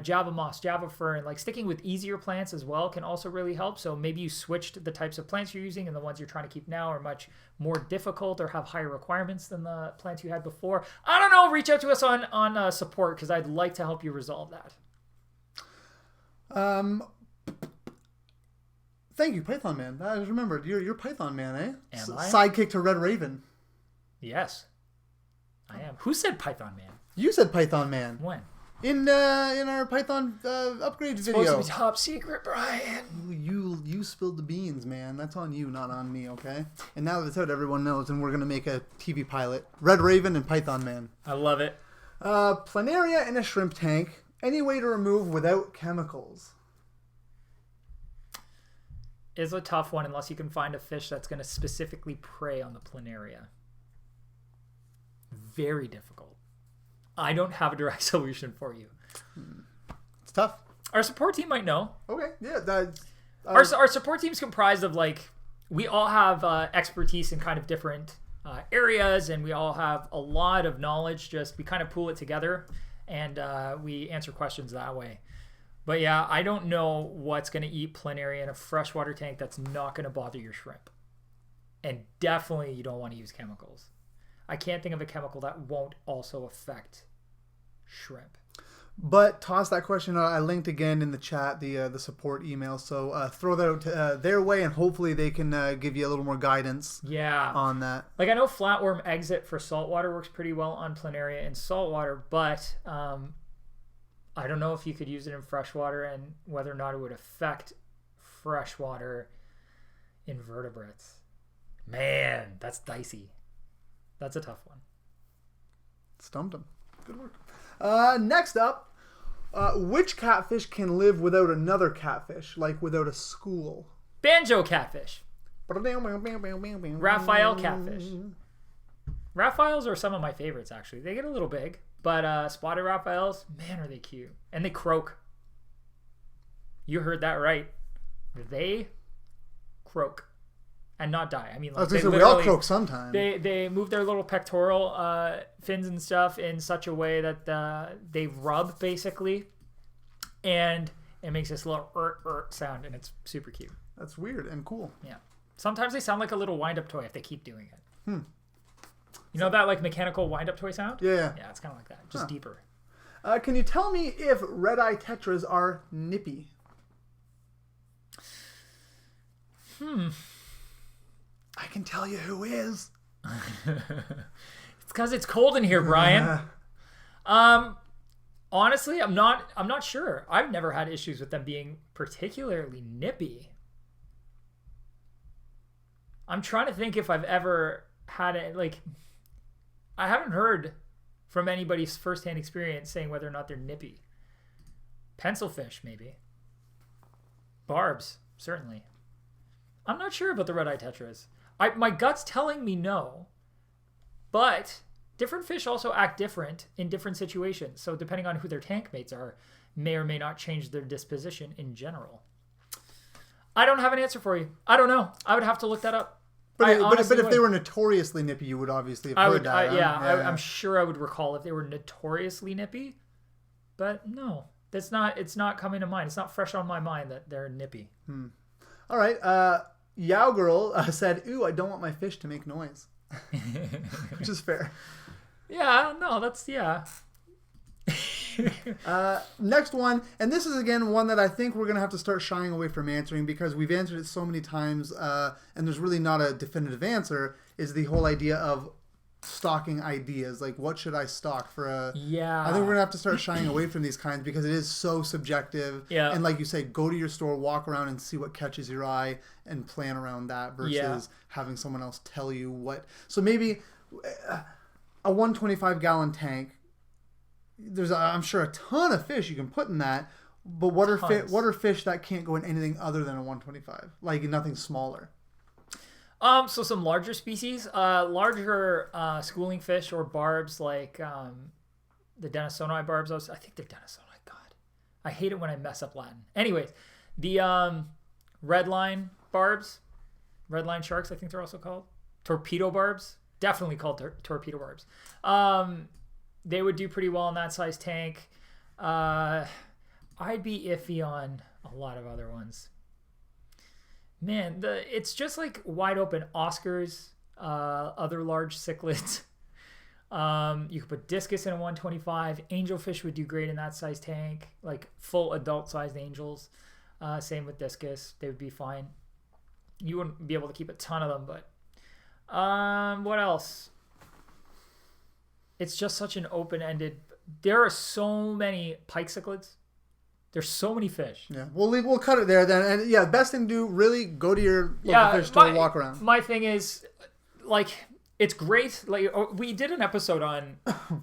B: Java moss, Java fern, like sticking with easier plants as well can also really help. So maybe you switched the types of plants you're using, and the ones you're trying to keep now are much more difficult or have higher requirements than the plants you had before. I don't know. Reach out to us on support, because I'd like to help you resolve that.
A: Thank you, Python Man. I just remembered you're Python Man, eh?
B: Am I?
A: Sidekick to Red Raven.
B: Yes, I am. Who said Python Man?
A: You said Python Man.
B: When?
A: In our Python upgrade video.
B: Supposed to be top secret, Brian.
A: You spilled the beans, man. That's on you, not on me, okay? And now that it's out, everyone knows, and we're gonna make a TV pilot. Red Raven and Python Man.
B: I love it.
A: Planaria in a shrimp tank. Any way to remove without chemicals?
B: Is a tough one unless you can find a fish that's going to specifically prey on the planaria. Very difficult. I don't have a direct solution for you.
A: It's tough.
B: Our support team might know.
A: Okay, yeah.
B: Our support team's comprised of, like, we all have expertise in kind of different areas, and we all have a lot of knowledge. Just we kind of pool it together, and we answer questions that way. But yeah, I don't know what's going to eat planaria in a freshwater tank that's not going to bother your shrimp. And definitely you don't want to use chemicals. I can't think of a chemical that won't also affect shrimp.
A: But toss that question out. I linked again in the chat the support email. So throw that out their way, and hopefully they can give you a little more guidance on that.
B: Like, I know flatworm exit for saltwater works pretty well on planaria in saltwater, but I don't know if you could use it in freshwater and whether or not it would affect freshwater invertebrates. Man, that's dicey. That's a tough one.
A: Stumped him. Good work. Next up, which catfish can live without another catfish, like without a school?
B: Banjo catfish. Raphael catfish. Raphaels are some of my favorites, actually. They get a little big. But spotted Raphaels, man, are they cute. And they croak. You heard that right. They croak. And not die. I mean, like,
A: we all croak sometime.
B: They move their little pectoral fins and stuff in such a way that they rub, basically. And it makes this little sound, and it's super cute.
A: That's weird and cool.
B: Yeah. Sometimes they sound like a little wind-up toy if they keep doing it. You know that, like, mechanical wind-up toy sound?
A: Yeah.
B: Yeah, it's kind of like that, just deeper.
A: Can you tell me if red-eye tetras are nippy? I can tell you who is.
B: It's because it's cold in here, Brian. Honestly, I'm not sure. I've never had issues with them being particularly nippy. I'm trying to think if I've ever had it, like, I haven't heard from anybody's firsthand experience saying whether or not they're nippy. Pencilfish, maybe. Barbs, certainly. I'm not sure about the red-eye tetras. My gut's telling me no, but different fish also act different in different situations. So depending on who their tank mates are, may or may not change their disposition in general. I don't have an answer for you. I don't know. I would have to look that up.
A: But if they were notoriously nippy, you would obviously have heard that.
B: I'm sure I would recall if they were notoriously nippy. But no, it's not coming to mind. It's not fresh on my mind that they're nippy.
A: All right. Yow Girl said, "Ooh, I don't want my fish to make noise," which is fair.
B: Yeah. No, that's yeah.
A: Next one, and this is again one that I think we're gonna have to start shying away from answering because we've answered it so many times, and there's really not a definitive answer. Is the whole idea of stocking ideas, like what should I stock for a?
B: Yeah.
A: I think we're gonna have to start shying away from these kinds because it is so subjective.
B: Yeah.
A: And like you say, go to your store, walk around, and see what catches your eye, and plan around that versus having someone else tell you what. So maybe a 125-gallon tank. There's, I'm sure, a ton of fish you can put in that, but what are fish that can't go in anything other than a 125? Like nothing smaller.
B: So some larger species, larger schooling fish or barbs like the Denisoni barbs. I think they're Denisoni. God, I hate it when I mess up Latin. Anyways, the red line barbs, red line sharks. I think they're also called torpedo barbs. Definitely called torpedo barbs. They would do pretty well in that size tank. I'd be iffy on a lot of other ones. Man, it's just like wide open Oscars, other large cichlids. You could put discus in a 125. Angelfish would do great in that size tank, like full adult-sized angels. Same with discus. They would be fine. You wouldn't be able to keep a ton of them, but what else? It's just such an open-ended. There are so many pike cichlids. There's so many fish.
A: Yeah, we'll cut it there then. And yeah, best thing to do, really go to your local fish store, walk around.
B: My thing is, like, it's great. Like we did an episode on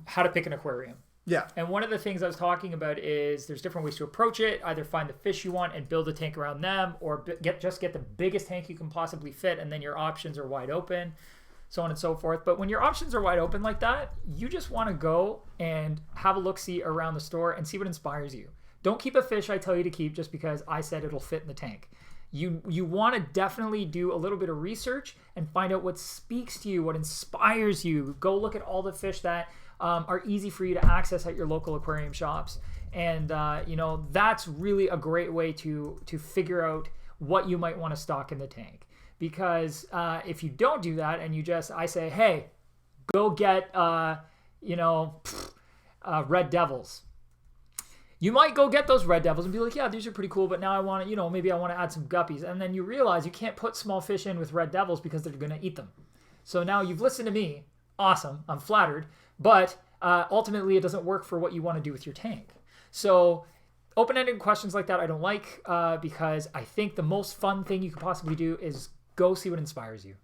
B: how to pick an aquarium.
A: Yeah.
B: And one of the things I was talking about is there's different ways to approach it. Either find the fish you want and build a tank around them, or get the biggest tank you can possibly fit, and then your options are wide open. So on and so forth. But when your options are wide open like that, you just want to go and have a look-see around the store and see what inspires you. Don't keep a fish I tell you to keep just because I said it'll fit in the tank. You want to definitely do a little bit of research and find out what speaks to you, what inspires you. Go look at all the fish that are easy for you to access at your local aquarium shops. And, that's really a great way to figure out what you might want to stock in the tank. Because if you don't do that and I say, hey, go get, red devils. You might go get those red devils and be like, yeah, these are pretty cool, but now I want to, maybe I want to add some guppies. And then you realize you can't put small fish in with red devils because they're going to eat them. So now you've listened to me. Awesome. I'm flattered. But ultimately, it doesn't work for what you want to do with your tank. So open-ended questions like that I don't like because I think the most fun thing you could possibly do is go see what inspires you,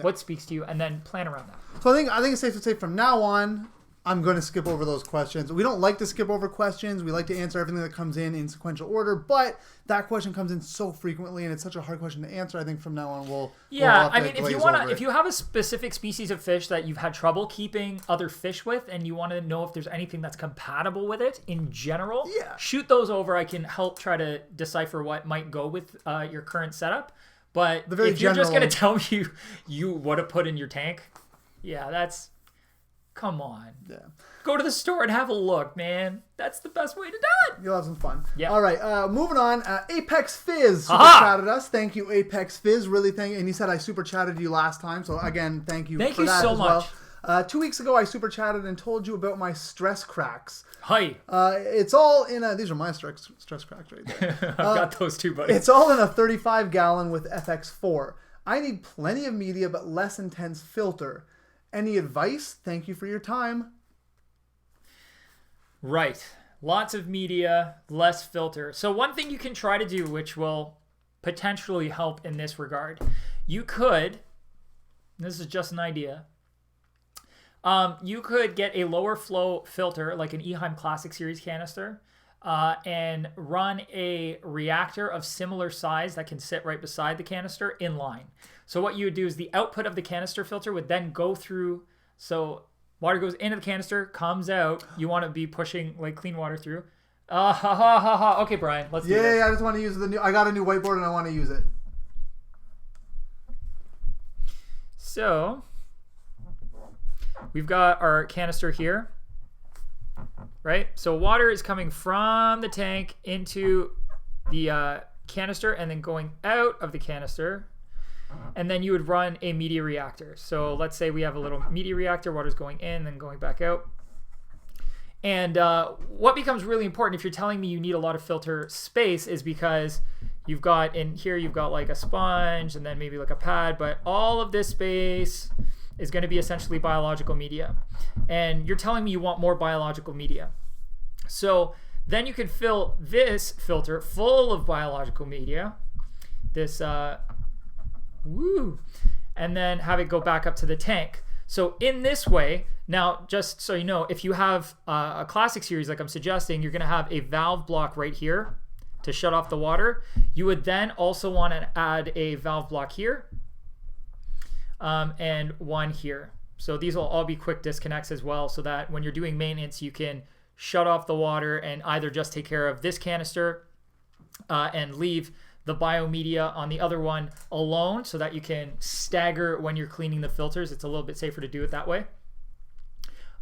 B: what speaks to you, and then plan around that.
A: So I think it's safe to say from now on, I'm going to skip over those questions. We don't like to skip over questions. We like to answer everything that comes in sequential order, but that question comes in so frequently, and it's such a hard question to answer. I think from now on we'll
B: if you have a specific species of fish that you've had trouble keeping other fish with, and you want to know if there's anything that's compatible with it in general, shoot those over. I can help try to decipher what might go with your current setup. But if you're just going to tell me you what to put in your tank, come on. Yeah. Go to the store and have a look, man. That's the best way to do it.
A: You'll have some fun.
B: Yeah.
A: All right. Moving on. Apex Fizz super chatted us. Thank you, Apex Fizz. Really thank you. And he said I super chatted you last time. So again, thank you for that as well.
B: Thank you so much.
A: 2 weeks ago, I super chatted and told you about my stress cracks.
B: Hi.
A: It's all in these are my stress cracks right there.
B: I've got those too, buddy.
A: It's all in a 35-gallon with FX4. I need plenty of media, but less intense filter. Any advice? Thank you for your time.
B: Right. Lots of media, less filter. So one thing you can try to do, which will potentially help in this regard, you could, this is just an idea, you could get a lower flow filter, like an Eheim Classic Series canister, and run a reactor of similar size that can sit right beside the canister in line. So what you would do is the output of the canister filter would then go through, so water goes into the canister, comes out. You want to be pushing like clean water through. Okay, Brian, let's do this.
A: Yeah, I just want to use I got a new whiteboard and I want to use it.
B: So we've got our canister here, right? So water is coming from the tank into the canister and then going out of the canister. And then you would run a media reactor. So let's say we have a little media reactor, water's going in, then going back out. And what becomes really important if you're telling me you need a lot of filter space is because you've got in here, you've got like a sponge and then maybe like a pad, but all of this space is going to be essentially biological media. And you're telling me you want more biological media. So then you can fill this filter full of biological media, this, and then have it go back up to the tank. So in this way, now just so you know, if you have a classic series like I'm suggesting, you're going to have a valve block right here to shut off the water. You would then also want to add a valve block here and one here. So these will all be quick disconnects as well, so that when you're doing maintenance, you can shut off the water and either just take care of this canister and leave the biomedia on the other one alone so that you can stagger when you're cleaning the filters. It's a little bit safer to do it that way.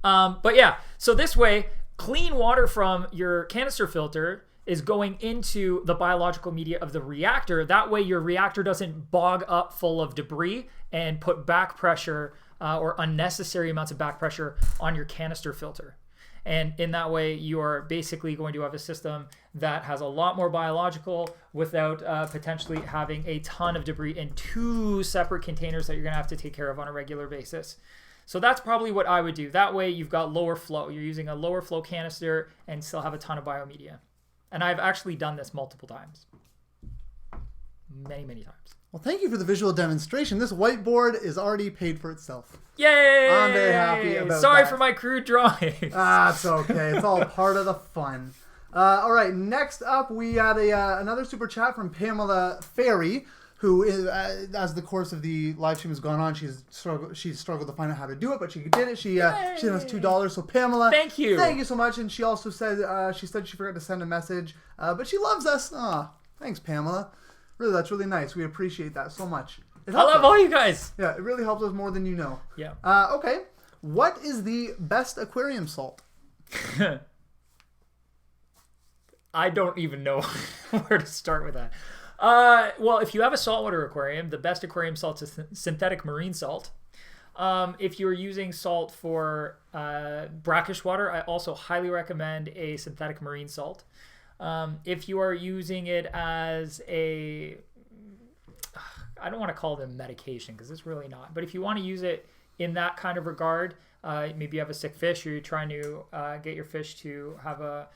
B: But yeah, so this way, clean water from your canister filter is going into the biological media of the reactor. That way your reactor doesn't bog up full of debris and put back pressure or unnecessary amounts of back pressure on your canister filter. And in that way, you are basically going to have a system that has a lot more biological without potentially having a ton of debris in two separate containers that you're going to have to take care of on a regular basis. So that's probably what I would do. That way you've got lower flow. You're using a lower flow canister and still have a ton of biomedia. And I've actually done this multiple times. Many, many times.
A: Well, thank you for the visual demonstration. This whiteboard is already paid for itself.
B: Yay!
A: I'm very happy about
B: Sorry
A: that.
B: for my crude drawings.
A: It's okay. It's all part of the fun. All right, next up, we had another super chat from Pamela Ferry, who, is, as the course of the live stream has gone on, she's struggled to find out how to do it, but she did it. She sent us $2. So Pamela,
B: thank you
A: so much. And she also said she forgot to send a message, but she loves us. Thanks, Pamela. Really, that's really nice. We appreciate that so much.
B: I love all you guys.
A: Yeah, it really helps us more than you know.
B: Yeah.
A: Okay. What is the best aquarium salt?
B: I don't even know where to start with that. Well, if you have a saltwater aquarium, the best aquarium salt is synthetic marine salt. If you're using salt for brackish water, I also highly recommend a synthetic marine salt. If you are using it as a, I don't want to call it a medication because it's really not, but if you want to use it in that kind of regard, maybe you have a sick fish or you're trying to get your fish to have a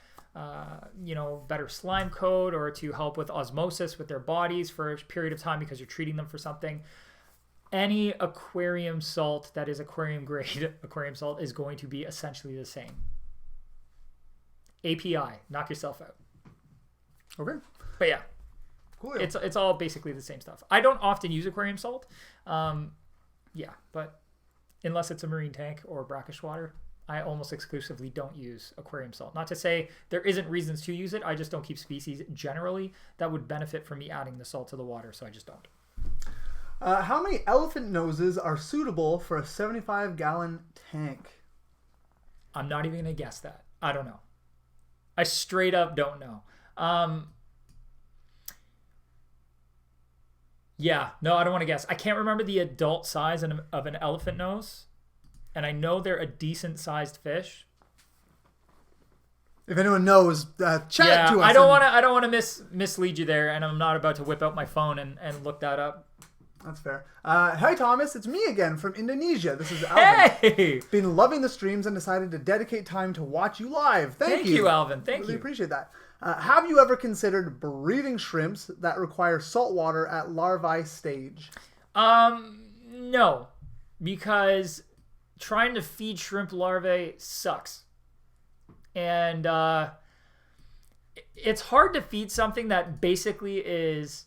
B: better slime coat or to help with osmosis with their bodies for a period of time because you're treating them for something. Any aquarium salt that is aquarium grade aquarium salt is going to be essentially the same. API, knock yourself out.
A: Okay.
B: But yeah,
A: cool.
B: It's all basically the same stuff. I don't often use aquarium salt. But unless it's a marine tank or brackish water, I almost exclusively don't use aquarium salt. Not to say there isn't reasons to use it. I just don't keep species generally that would benefit from me adding the salt to the water, so I just don't.
A: How many elephant noses are suitable for a 75-gallon tank?
B: I'm not even going to guess that. I don't know. I straight up don't know. I don't want to guess. I can't remember the adult size of an elephant nose. And I know they're a decent sized fish.
A: If anyone knows, chat to us.
B: I don't want to mislead you there, and I'm not about to whip out my phone and look that up.
A: That's fair. Hi Thomas, it's me again from Indonesia. This is Alvin.
B: Hey!
A: Been loving the streams and decided to dedicate time to watch you live. Thank you,
B: Alvin. Thank you.
A: Really appreciate that. Have you ever considered breeding shrimps that require salt water at larvae stage?
B: No, because trying to feed shrimp larvae sucks. And it's hard to feed something that basically is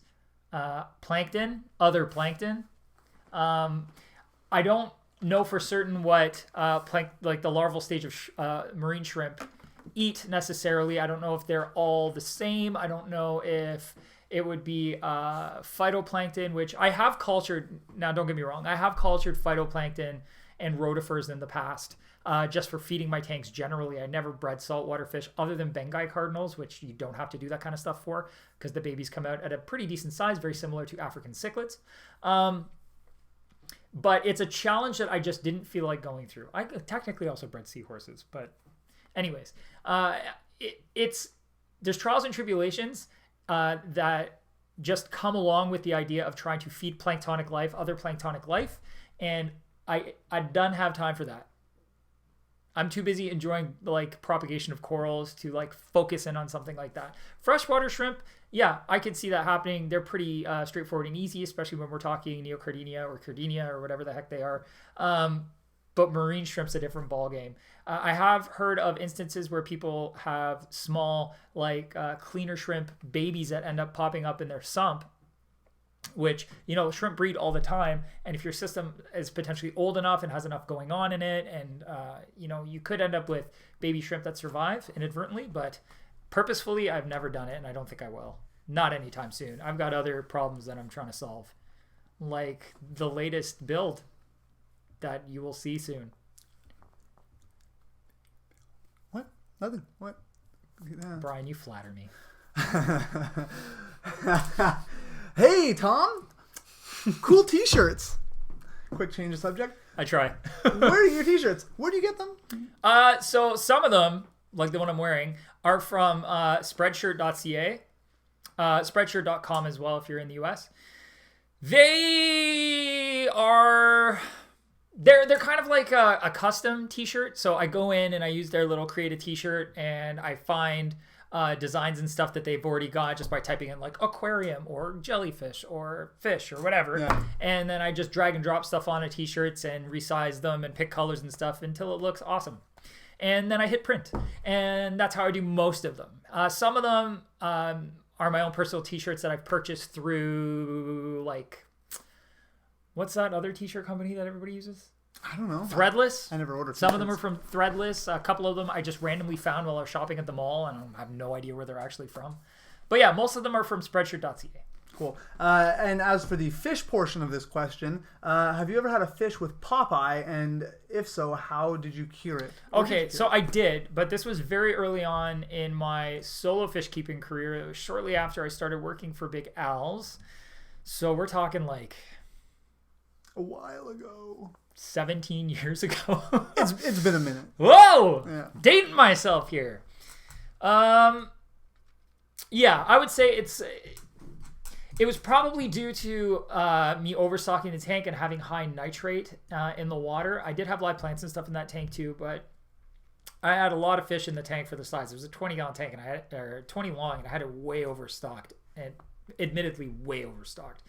B: plankton, other plankton. I don't know for certain what like the larval stage of marine shrimp eat necessarily. I don't know if they're all the same. I don't know if It would be phytoplankton, which I have cultured. Now, don't get me wrong. I have cultured phytoplankton and rotifers in the past, just for feeding my tanks generally. I never bred saltwater fish other than Bengai cardinals, which you don't have to do that kind of stuff for because the babies come out at a pretty decent size, very similar to African cichlids. But it's a challenge that I just didn't feel like going through. I technically also bred seahorses, but anyways, there's trials and tribulations that just come along with the idea of trying to feed planktonic life, other planktonic life, and I don't have time for that. I'm too busy enjoying like propagation of corals to like focus in on something like that. Freshwater shrimp, yeah, I could see that happening. They're pretty straightforward and easy, especially when we're talking neocardinia or cardinia or whatever the heck they are. But marine shrimp's a different ballgame. I have heard of instances where people have small, like cleaner shrimp babies that end up popping up in their sump, which, shrimp breed all the time. And if your system is potentially old enough and has enough going on in it, and, you could end up with baby shrimp that survive inadvertently, but purposefully, I've never done it, and I don't think I will. Not anytime soon. I've got other problems that I'm trying to solve, like the latest build that you will see soon.
A: What? Nothing. What?
B: Brian, you flatter me.
A: Hey, Tom. Cool t-shirts. Quick change of subject.
B: I try.
A: Where are your t-shirts? Where do you get them?
B: So some of them, like the one I'm wearing, are from spreadshirt.ca. Spreadshirt.com as well if you're in the US. They're kind of like a custom t-shirt. So I go in and I use their little create a t-shirt, and I find designs and stuff that they've already got just by typing in like aquarium or jellyfish or fish or whatever. Yeah. And then I just drag and drop stuff onto t-shirts and resize them and pick colors and stuff until it looks awesome. And then I hit print. And that's how I do most of them. Some of them are my own personal t-shirts that I've purchased through, like, what's that other t-shirt company that everybody uses?
A: I don't know.
B: Threadless.
A: I never ordered t-shirts.
B: Some of them are from Threadless. A couple of them I just randomly found while I was shopping at the mall, and I have no idea where they're actually from. But yeah, most of them are from spreadshirt.ca.
A: Cool. And as for the fish portion of this question, have you ever had a fish with Popeye? And if so, how did you cure it?
B: Okay, so I did, but this was very early on in my solo fish keeping career. It was shortly after I started working for Big Al's. So we're talking like
A: a while ago.
B: 17 years ago.
A: It's been a minute.
B: Whoa!
A: Yeah.
B: Dating myself here. Yeah, I would say it was probably due to me overstocking the tank and having high nitrate in the water. I did have live plants and stuff in that tank too, but I had a lot of fish in the tank for the size. It was a 20-gallon tank, and I had 20 long, and I had it way overstocked, and admittedly way overstocked.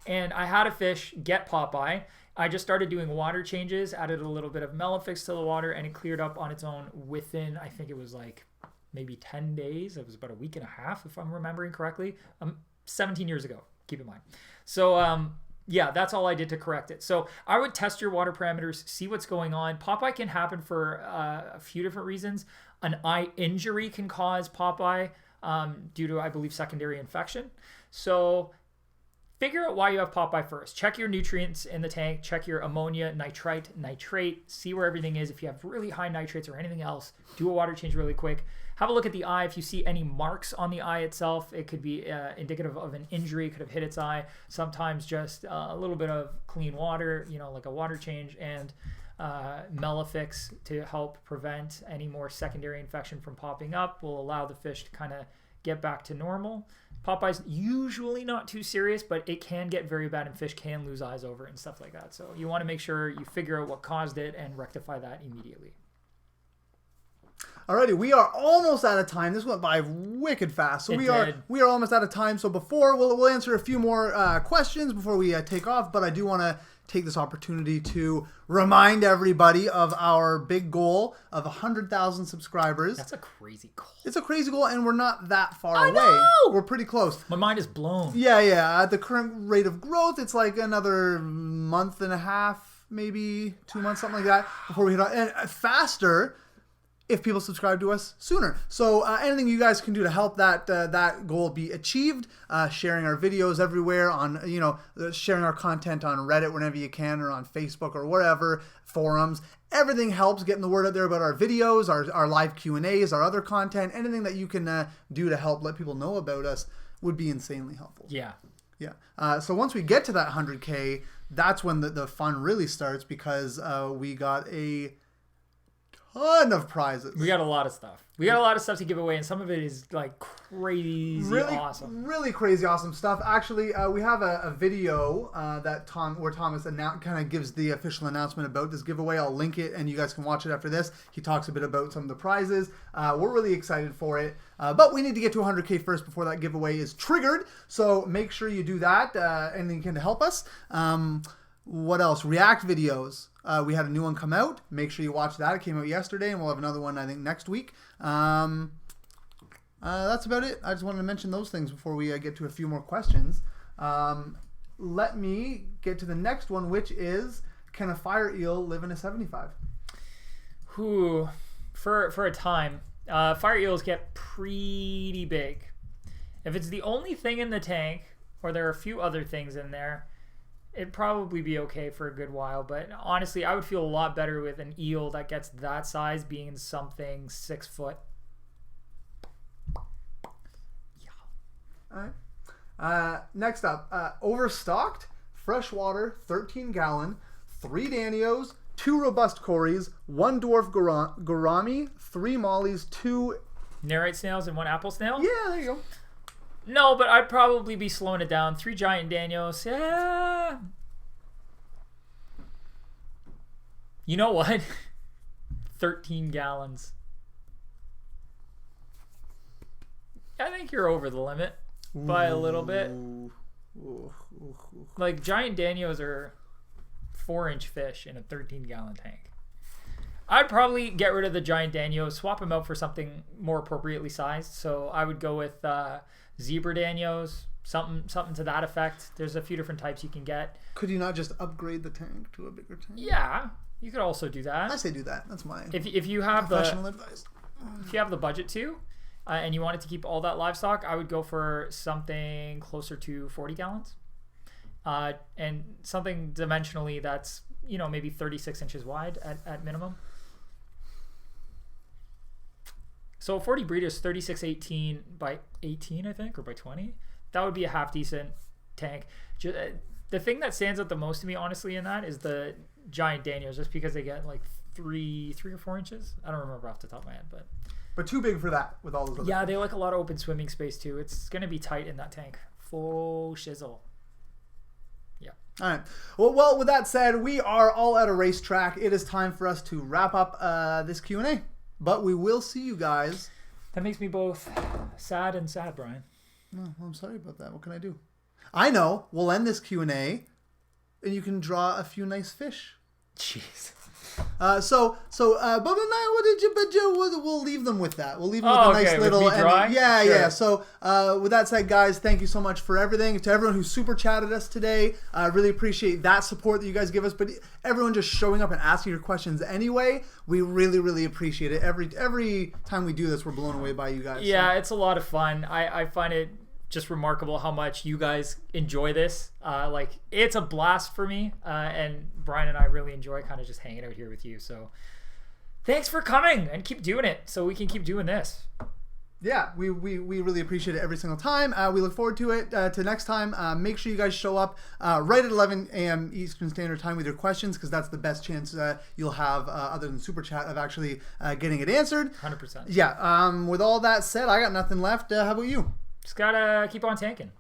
B: And I had a fish get Popeye. I just started doing water changes, added a little bit of Melifix to the water, and it cleared up on its own within, I think it was like maybe 10 days. It was about a week and a half, if I'm remembering correctly. 17 years ago, keep in mind. So, yeah, that's all I did to correct it. So I would test your water parameters, see what's going on. Popeye can happen for a few different reasons. An eye injury can cause Popeye due to, I believe, secondary infection. So figure out why you have Popeye first. Check your nutrients in the tank. Check your ammonia, nitrate. See where everything is. If you have really high nitrates or anything else, do a water change really quick. Have a look at the eye. If you see any marks on the eye itself, it could be indicative of an injury. It could have hit its eye. Sometimes just a little bit of clean water, like a water change, and Melifix to help prevent any more secondary infection from popping up will allow the fish to kind of get back to normal. Popeye's usually not too serious, but it can get very bad and fish can lose eyes over it and stuff like that. So you want to make sure you figure out what caused it and rectify that immediately.
A: Alrighty, we are almost out of time. This went by wicked fast. So we are almost out of time. So before we'll answer a few more questions before we take off, but I do want to take this opportunity to remind everybody of our big goal of 100,000 subscribers.
B: That's a crazy goal.
A: It's a crazy goal, and we're not that far away.
B: Know!
A: We're pretty close.
B: My mind is blown.
A: Yeah. At the current rate of growth, it's like another month and a half, maybe 2 months, something like that, before we hit on. And faster, if people subscribe to us sooner. So anything you guys can do to help that goal be achieved, sharing our videos everywhere, on sharing our content on Reddit whenever you can, or on Facebook or wherever, forums. Everything helps getting the word out there about our videos, our live Q&As, our other content. Anything that you can do to help let people know about us would be insanely helpful.
B: Yeah.
A: Yeah. So once we get to that 100K, that's when the fun really starts, because we got a ton of prizes.
B: We got a lot of stuff. We got a lot of stuff to give away, and some of it is like crazy awesome.
A: Really crazy awesome stuff. Actually, we have a video where Thomas kind of gives the official announcement about this giveaway. I'll link it, and you guys can watch it after this. He talks a bit about some of the prizes. We're really excited for it, but we need to get to 100K first before that giveaway is triggered. So make sure you do that. Anything you can to help us. What else? React videos. We had a new one come out. Make sure you watch that. It came out yesterday, and we'll have another one, I think, next week. That's about it. I just wanted to mention those things before we get to a few more questions. Let me get to the next one, which is, can a fire eel live in a 75?
B: For a time, fire eels get pretty big. If it's the only thing in the tank, or there are a few other things in there, it'd probably be okay for a good while. But honestly, I would feel a lot better with an eel that gets that size being something 6 foot.
A: All right. Next up, overstocked, freshwater, 13-gallon, 3 Danios, 2 robust Cories, 1 dwarf gourami, 3 mollies, 2
B: Narite snails, and 1 apple snail?
A: Yeah, there you go.
B: No, but I'd probably be slowing it down. 3 giant Danios. Yeah. You know what? 13 gallons. I think you're over the limit by a little bit. Like, giant Danios are 4-inch fish in a 13-gallon tank. I'd probably get rid of the giant Danios, swap them out for something more appropriately sized. So I would go with zebra Danios, something to that effect. There's a few different types you can get.
A: Could you not just upgrade the tank to a bigger tank?
B: Yeah, you could also do that.
A: I say do that. That's my
B: if you have
A: professional advice.
B: If you have the budget to, and you wanted to keep all that livestock, I would go for something closer to 40 gallons, and something dimensionally that's maybe 36 inches wide at minimum. So a 40 breeder is 36/18 by 18, I think, or by 20. That would be a half decent tank. The thing that stands out the most to me, honestly, in that is the giant Danios, just because they get like 3 or 4 inches. I don't remember off the top of my head,
A: but too big for that with all those other
B: things. They like a lot of open swimming space too. It's gonna be tight in that tank. Full shizzle. Yeah.
A: All right. Well, with that said, we are all at a racetrack. It is time for us to wrap up this Q&A. But we will see you guys.
B: That makes me both sad and sad, Brian.
A: No, well, I'm sorry about that. What can I do? I know. We'll end this Q&A, and you can draw a few nice fish.
B: Jeez.
A: But we'll leave them with that. We'll leave them with a nice little. Yeah, sure. Yeah. So with that said, guys, thank you so much for everything. To everyone who super chatted us today, I really appreciate that support that you guys give us. But everyone just showing up and asking your questions anyway, we really, really appreciate it. Every time we do this, we're blown away by you guys.
B: Yeah, so. It's a lot of fun. I find it just remarkable how much you guys enjoy this. It's a blast for me, and Brian and I really enjoy kind of just hanging out here with you. So thanks for coming, and keep doing it so we can keep doing this.
A: Yeah, we really appreciate it every single time. We look forward to it. To next time, make sure you guys show up right at 11 a.m. Eastern Standard Time with your questions, because that's the best chance you'll have, other than Super Chat, of actually getting it answered.
B: 100%.
A: Yeah, with all that said, I got nothing left. How about you?
B: Just gotta keep on tanking.